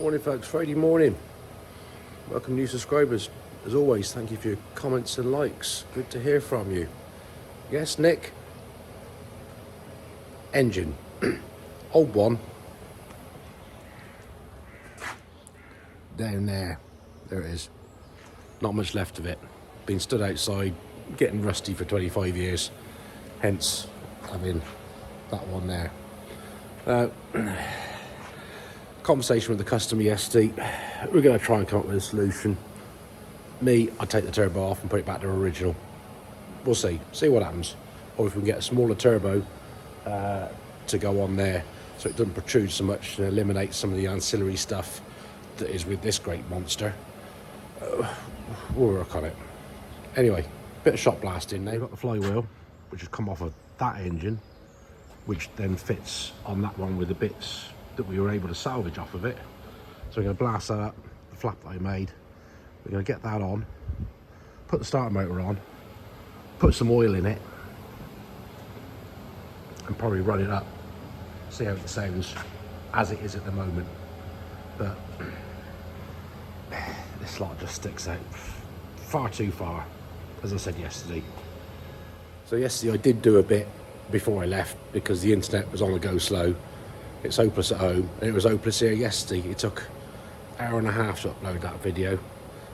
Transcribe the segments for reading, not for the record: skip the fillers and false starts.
Morning folks, Friday morning. Welcome new subscribers. As always, thank you for your comments and likes. Good to hear from you. Yes, Nick? Engine. Old one. Down there. There it is. Not much left of it. Been stood outside, getting rusty for 25 years. Hence, having that one there. Conversation with the customer yesterday. We're going to try and come up with a solution. Me, I'll take the turbo off and put it back to original. We'll see what happens. Or if we can get a smaller turbo to go on there so it doesn't protrude so much and eliminate some of the ancillary stuff that is with this great monster. We'll work on it. Anyway, bit of shot blasting now. We've got the flywheel, which has come off of that engine, which then fits on that one with the bits that we were able to salvage off of it. So we're going to blast that up, the flap that I made. We're going to get that on, put the starter motor on, put some oil in it, and probably run it up, see how it sounds as it is at the moment. But this lot just sticks out far too far, as I said yesterday. So yesterday I did do a bit before I left because the internet was on the go slow. It's hopeless at home, and it was hopeless here yesterday. It took an hour and a half to upload that video.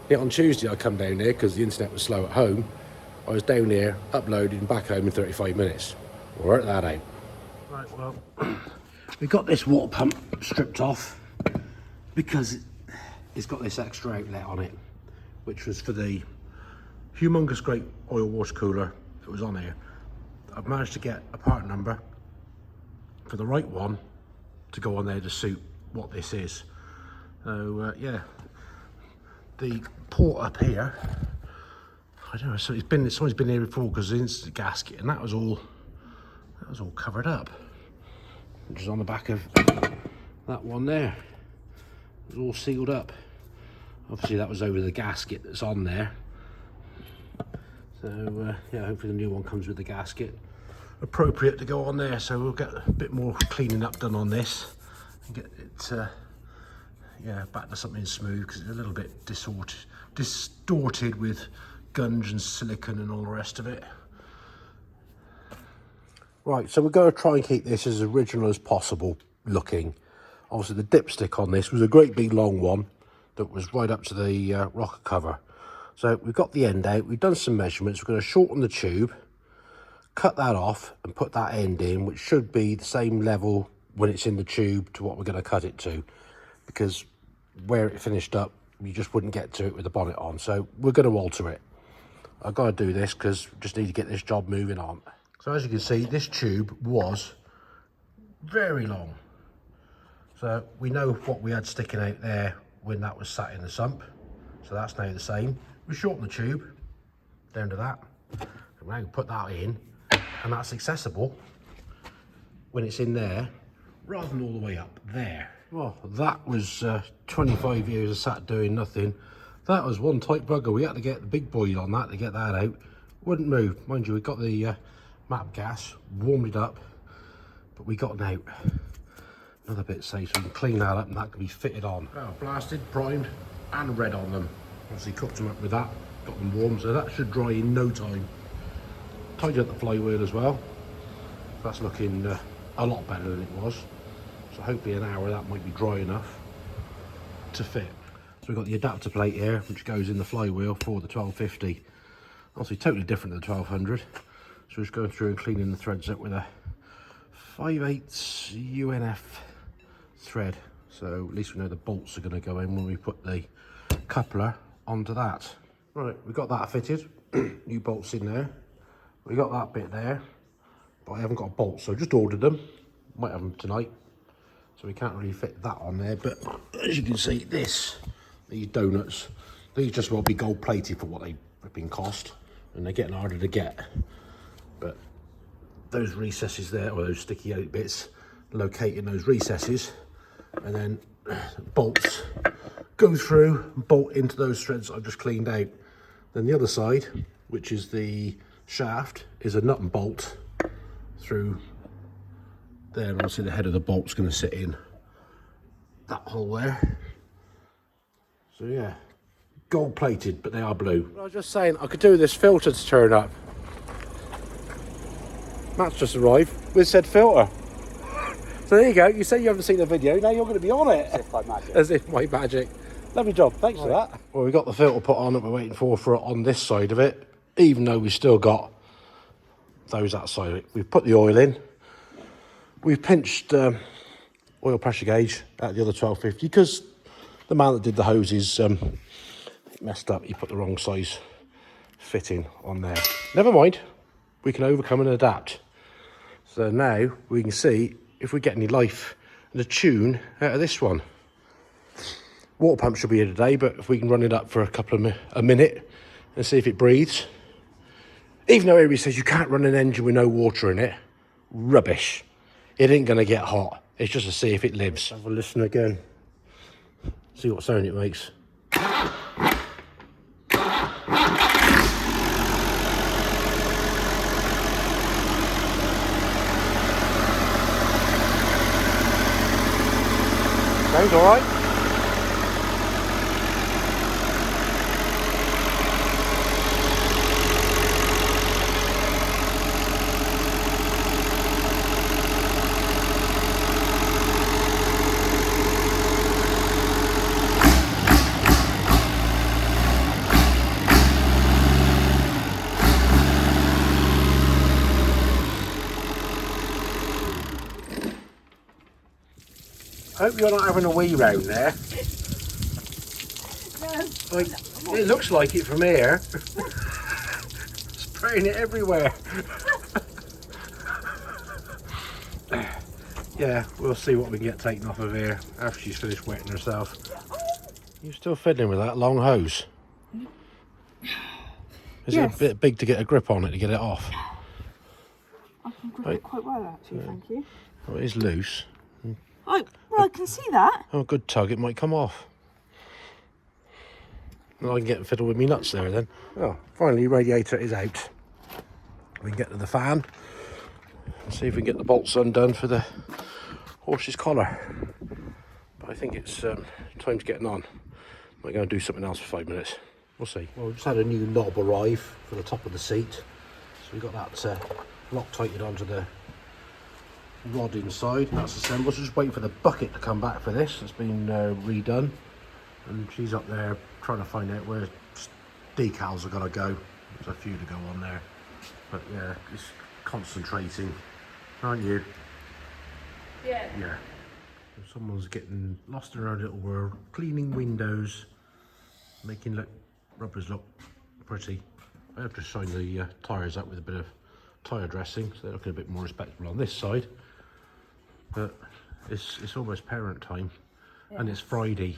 Yet on Tuesday I come down here because the internet was slow at home. I was down here uploading back home in 35 minutes. Work that out. Right, well, we got this water pump stripped off because it's got this extra outlet on it, which was for the humongous great oil water cooler that was on here. I've managed to get a part number for the right one to go on there to suit what this is. So yeah, the port up here, I don't know, so someone's been here before because the instant gasket, and that was all covered up, which is on the back of that one there. It was all sealed up. Obviously that was over the gasket that's on there. So yeah, hopefully the new one comes with the gasket appropriate to go on there. So we'll get a bit more cleaning up done on this and get it yeah, back to something smooth, because it's a little bit distorted with gunge and silicone and all the rest of it. Right, so we're going to try and keep this as original as possible looking. Obviously the dipstick on this was a great big long one that was right up to the rocker cover. So we've got the end out, we've done some measurements, we're going to shorten the tube, cut that off and put that end in, which should be the same level when it's in the tube to what we're going to cut it to, because where it finished up you just wouldn't get to it with the bonnet on. So we're going to alter it. I've got to do this because we just need to get this job moving on. So as you can see, this tube was very long, so we know what we had sticking out there when that was sat in the sump, so that's now the same. We shorten the tube down to that, and now we put that in, and that's accessible when it's in there rather than all the way up there. Well, that was 25 years of sat doing nothing. That was one tight bugger. We had to get the big boy on that to get that out. Wouldn't move. Mind you, we got the map gas, warmed it up, but we got out another bit safe, so we can clean that up and that can be fitted on. Oh, blasted, primed and red on them. Obviously cooked them up with that, got them warm, so that should dry in no time. Tidied up the flywheel as well. That's looking a lot better than it was. So hopefully an hour that might be dry enough to fit. So we've got the adapter plate here, which goes in the flywheel for the 1250. Obviously totally different to the 1200. So we're just going through and cleaning the threads up with a 5/8 UNF thread. So at least we know the bolts are going to go in when we put the coupler onto that. Right, we've got that fitted. New bolts in there. We got that bit there, but I haven't got a bolt, so I just ordered them. Might have them tonight, so we can't really fit that on there. But as you can see, these donuts, these just will be gold plated for what they've been cost, and they're getting harder to get. But those recesses there, or those sticky out bits, locate in those recesses, and then bolts go through and bolt into those threads I've just cleaned out. Then the other side, which is the shaft, is a nut and bolt through there, and obviously the head of the bolt's going to sit in that hole there. So yeah, gold plated, but they are blue. I was just saying I could do this filter to turn up. Matt's just arrived with said filter. So there you go. You say you haven't seen the video, now you're going to be on it. As if by magic. As if by magic. Lovely job, thanks for that. Well, we've got the filter put on that we're waiting for it on this side of it, even though we've still got those that side of it. We've put the oil in. We've pinched oil pressure gauge at the other 1250 because the man that did the hoses messed up. He put the wrong size fitting on there. Never mind, we can overcome and adapt. So now we can see if we get any life and a tune out of this one. Water pump should be here today, but if we can run it up for a minute and see if it breathes. Even though everybody says you can't run an engine with no water in it, rubbish. It ain't gonna get hot. It's just to see if it lives. Have a listen again. See what sound it makes. Sounds all right. I hope you're not having a wee round there. No. Like, it looks like it from here. Spraying it everywhere. Yeah, we'll see what we can get taken off of here after she's finished wetting herself. You're still fiddling with that long hose? Is it a bit big to get a grip on it to get it off? I can grip it quite well actually, thank you. Oh, it is loose. Oh, well, I can see that. Oh, good tug, it might come off. Well, I can get fiddle with me nuts there then. Oh, finally, radiator is out. We can get to the fan and see if we can get the bolts undone for the horse's collar. But I think it's time to get on. We're going to do something else for 5 minutes. We'll see. Well, we've just had a new knob arrive for the top of the seat. So we've got that Loctited onto the rod inside. That's assembled. So just waiting for the bucket to come back for this. It's been redone. And she's up there trying to find out where decals are going to go. There's a few to go on there. But yeah, just concentrating. Aren't you? Yeah. Yeah. So someone's getting lost in her own little world, cleaning windows, making rubbers look pretty. I have to shine the tyres up with a bit of tyre dressing, so they're looking a bit more respectable on this side. But it's almost parent time, and it's Friday.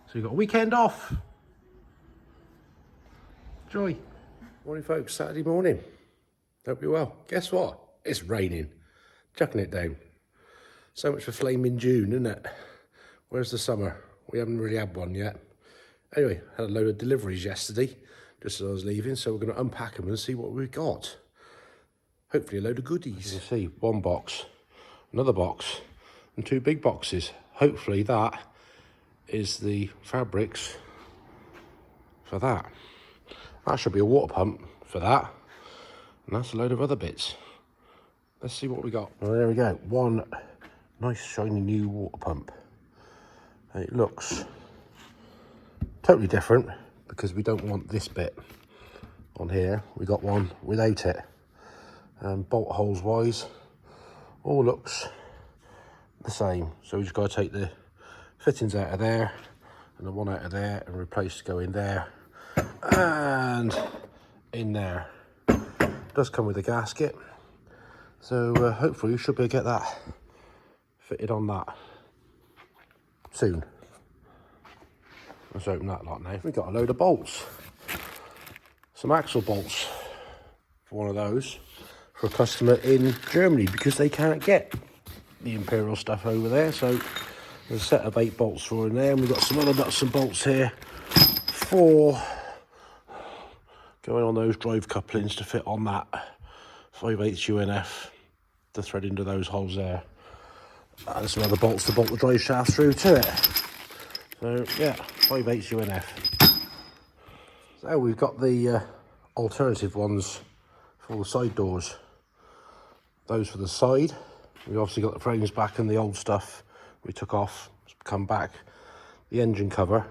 So you've got a weekend off. Joy. Morning folks, Saturday morning. Hope you're well. Guess what? It's raining. Chucking it down. So much for flaming June, isn't it? Where's the summer? We haven't really had one yet. Anyway, had a load of deliveries yesterday, just as I was leaving, so we're going to unpack them and see what we've got. Hopefully a load of goodies. You can see one box, another box, and 2 big boxes. Hopefully that is the fabrics for that. That should be a water pump for that. And that's a load of other bits. Let's see what we got. Well, there we go. One nice shiny new water pump. And it looks totally different because we don't want this bit on here. We got one without it. Bolt holes wise, all looks the same. So we just got to take the fittings out of there and the one out of there and replace to go in there and in there. It does come with a gasket, so hopefully we should be able to get that fitted on that soon. Let's open that lot now. We've got a load of bolts, some axle bolts for one of those for a customer in Germany because they can't get the Imperial stuff over there. So there's a set of 8 bolts for in there, and we've got some other nuts and bolts here for going on those drive couplings to fit on that 5/8 UNF to thread into those holes there, and some other bolts to bolt the drive shaft through to it. So yeah, 5/8 UNF. So we've got the alternative ones for the side doors. Those for the side. We've obviously got the frames back and the old stuff we took off, come back. The engine cover,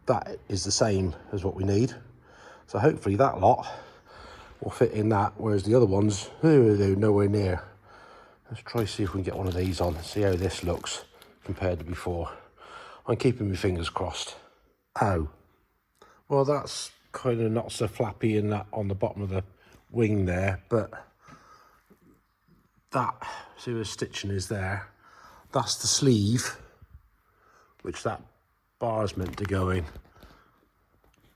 that is the same as what we need. So hopefully that lot will fit in that, whereas the other ones, they're nowhere near. Let's try see if we can get one of these on, see how this looks compared to before. I'm keeping my fingers crossed. Oh, well that's kind of not so flappy in that on the bottom of the wing there, but that, see where the stitching is there, that's the sleeve, which that bar's meant to go in,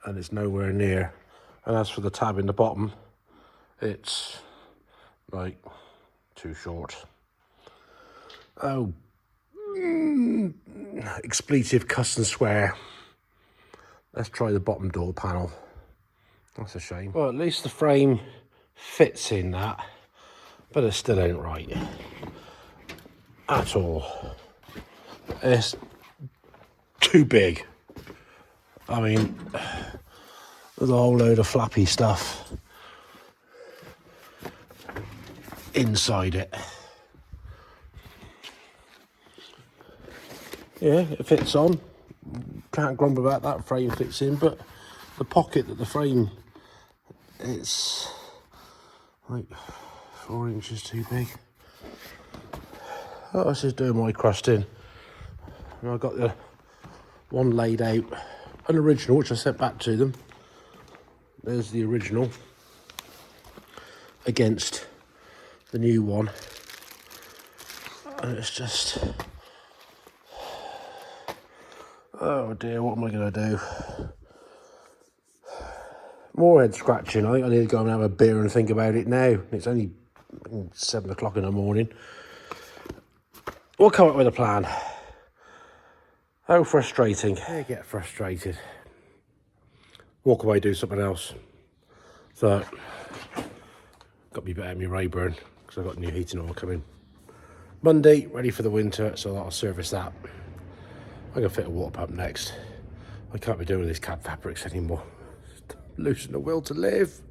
and it's nowhere near. And as for the tab in the bottom, it's like too short. Oh, expletive cuss and swear. Let's try the bottom door panel. That's a shame. Well, at least the frame fits in that, but it still ain't right at all. It's too big. I mean, there's a whole load of flappy stuff inside it. Yeah, it fits on. Can't grumble about that. Frame fits in, but the pocket that the frame, it's like 4 inches too big. Oh, this is doing my crusting. And I got the one laid out, an original, which I sent back to them. There's the original against the new one, and it's just, oh dear, what am I going to do? More head scratching. I think I need to go and have a beer and think about it now. It's only 7 o'clock in the morning. We'll come up with a plan. How frustrating. I get frustrated. Walk away, do something else. So, got me better my Rayburn, because I've got new heating oil coming. Monday, ready for the winter, so I'll service that. I'm going to fit a water pump next. I can't be doing with these cab fabrics anymore. Losing the will to live.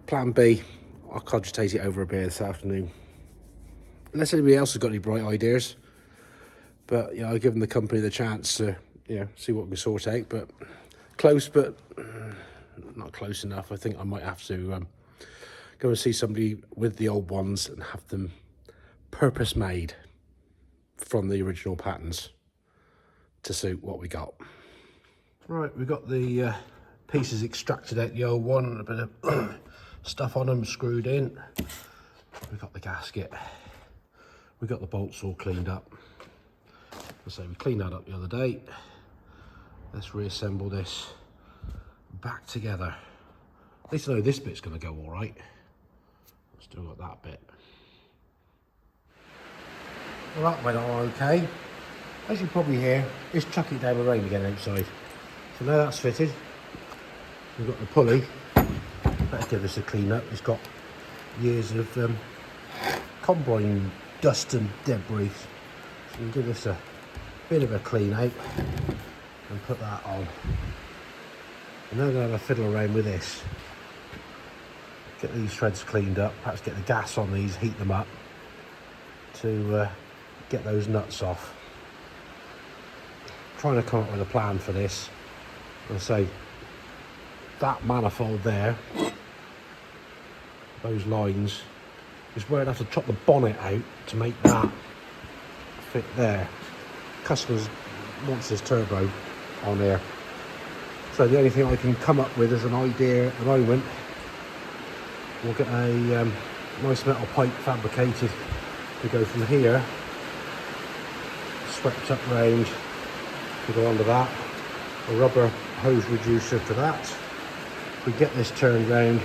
Plan B, I'll cogitate it over a beer this afternoon. Unless anybody else has got any bright ideas. But, you know, I'll give them the company the chance to, you know, see what we can sort out. But close, but not close enough. I think I might have to go and see somebody with the old ones and have them purpose made from the original patterns to suit what we got. Right, we've got the pieces extracted out the old one, a bit of stuff on them screwed in. We've got the gasket. We've got the bolts all cleaned up. So we cleaned that up the other day. Let's reassemble this back together. At least I know this bit's going to go all right. Still got that bit. Well, that went all okay. As you probably hear, it's chucking down the rain again outside. So now that's fitted. We've got the pulley. Better give this a clean up. It's got years of combine dust and debris. So we'll give this a bit of a clean out and put that on. And then I'm going to have a fiddle around with this. Get these threads cleaned up, perhaps get the gas on these, heat them up to get those nuts off. Trying to come up with a plan for this. And say that manifold there, those lines, is where I'd have to chop the bonnet out to make that fit there. Customers wants this turbo on there. So the only thing I can come up with as an idea at the moment, we'll get a nice metal pipe fabricated to go from here, swept up round to go under that, a rubber hose reducer to that. If we get this turned round,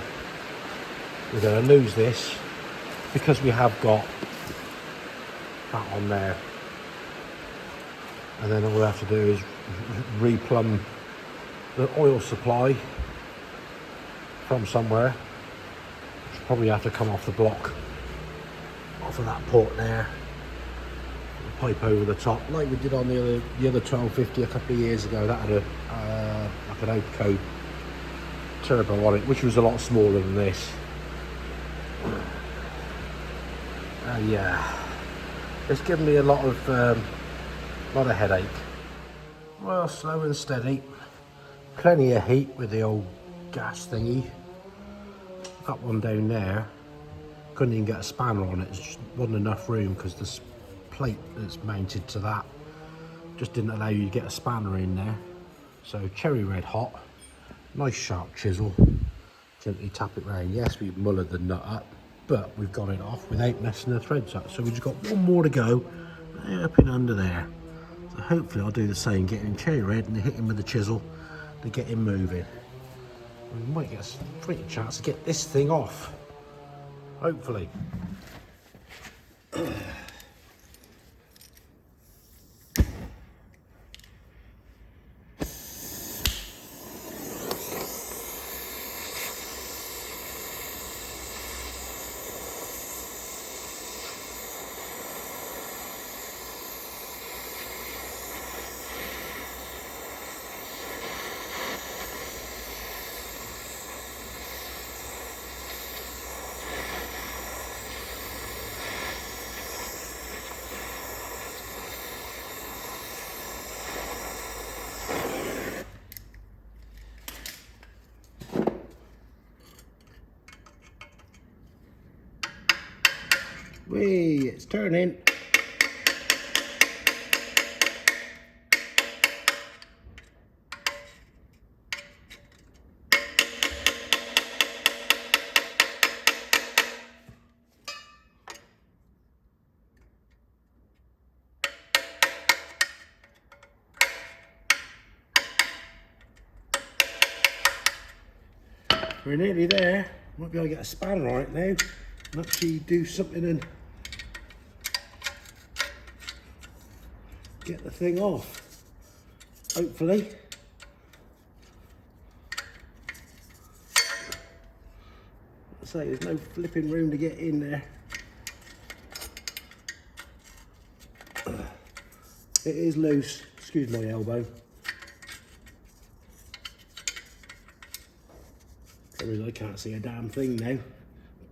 we're going to lose this because we have got that on there. And then all we have to do is replumb the oil supply from somewhere, which probably have to come off the block, off of that port there. pipe over the top, like we did on the other 1250 a couple of years ago. That had a like an Oatco turbo on it, which was a lot smaller than this. And yeah, it's given me a lot of headache. Well, slow and steady. Plenty of heat with the old gas thingy. That one down there, couldn't even get a spanner on it. There just wasn't enough room because this plate that's mounted to that just didn't allow you to get a spanner in there. So cherry red hot, nice sharp chisel, gently tap it round. Yes, we've mullered the nut up, but we've got it off without messing the threads up. So we've just got one more to go, up in under there. So hopefully I'll do the same, get in cherry red and hit him with the chisel to get him moving. We might get a pretty chance to get this thing off, hopefully. Whee, it's turning. We're nearly there. Might be able to get a spanner on it now and actually do something and get the thing off, hopefully. I say there's no flipping room to get in there. It is loose, excuse my elbow. I can't see a damn thing now.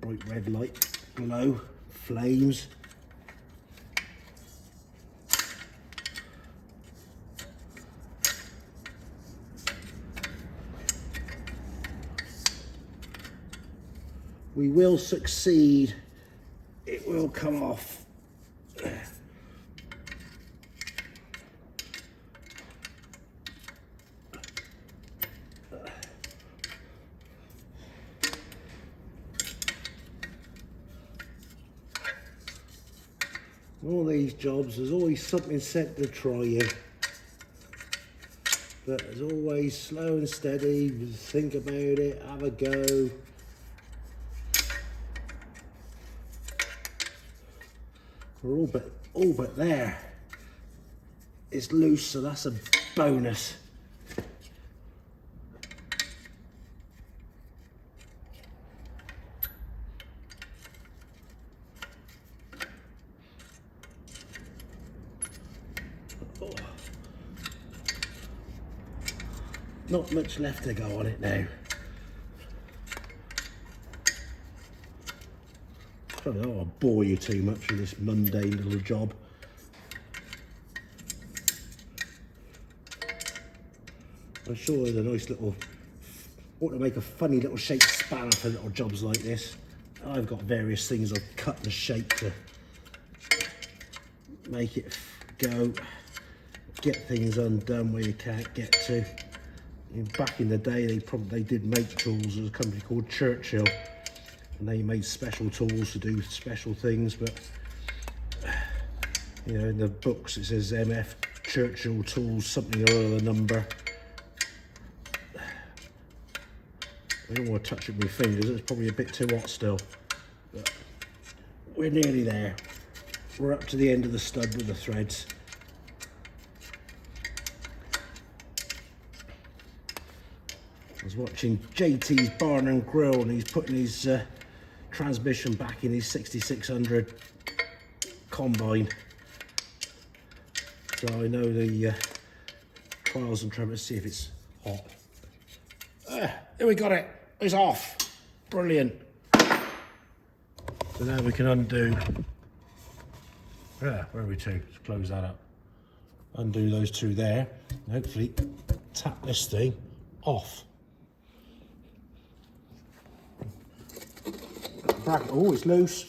Bright red light below, flames. We will succeed. It will come off. All these jobs, there's always something set to try you. But there's always slow and steady, think about it, have a go. We're all but there. It's loose, so that's a bonus. Not much left to go on it now. I don't know, I'll bore you too much with this mundane little job. I'm sure there's a nice little, ought to make a funny little shaped spanner for little jobs like this. I've got various things I've cut and shaped to make it go, get things undone where you can't get to. Back in the day, they did make tools. There's a company called Churchill, and they made special tools to do special things. But you know, in the books it says MF Churchill tools, something or other number. I don't want to touch it with my fingers. It's probably a bit too hot still. But we're nearly there. We're up to the end of the stud with the threads. I was watching JT's Barn and Grill, and he's putting his transmission back in his 6600 combine. So I know the trials and tremors, see if it's hot. Here we got it, it's off. Brilliant. So now we can undo, where are we to? Let's close that up. Undo those two there, and hopefully tap this thing off. Oh, it's loose.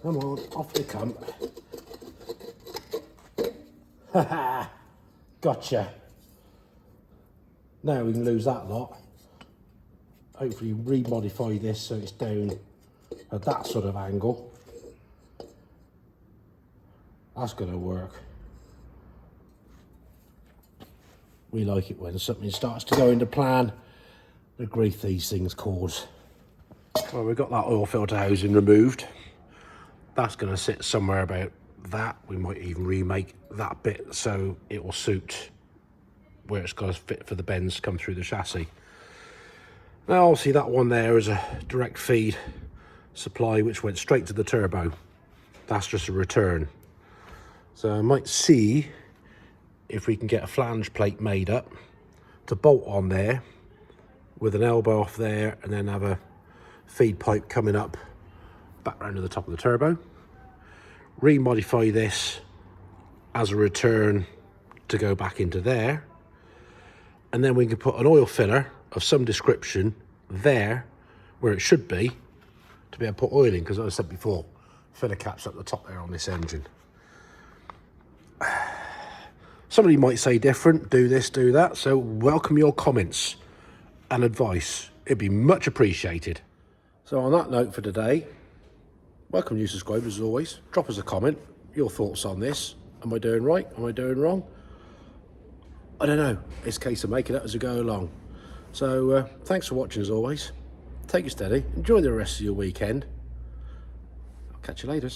Come on, off they come. Haha, gotcha. Now we can lose that lot. Hopefully remodify this so it's down at that sort of angle. That's going to work. We like it when something starts to go into plan. The grief these things cause. Well, we've got that oil filter housing removed. That's going to sit somewhere about that. We might even remake that bit so it will suit where it's got to fit for the bends to come through the chassis. Now obviously that one there is a direct feed supply which went straight to the turbo. That's just a return. So I might see if we can get a flange plate made up to bolt on there with an elbow off there, and then have a feed pipe coming up back round to the top of the turbo. Remodify this as a return to go back into there, and then we can put an oil filler of some description there where it should be to be able to put oil in, because as I said before, filler caps up the top there on this engine. Somebody might say different, do this, do that, so welcome your comments and advice. It'd be much appreciated. So on that note for today, welcome new subscribers as always. Drop us a comment, your thoughts on this. Am I doing right? Am I doing wrong? I don't know. It's a case of making it as we go along. So thanks for watching as always. Take it steady. Enjoy the rest of your weekend. I'll catch you later.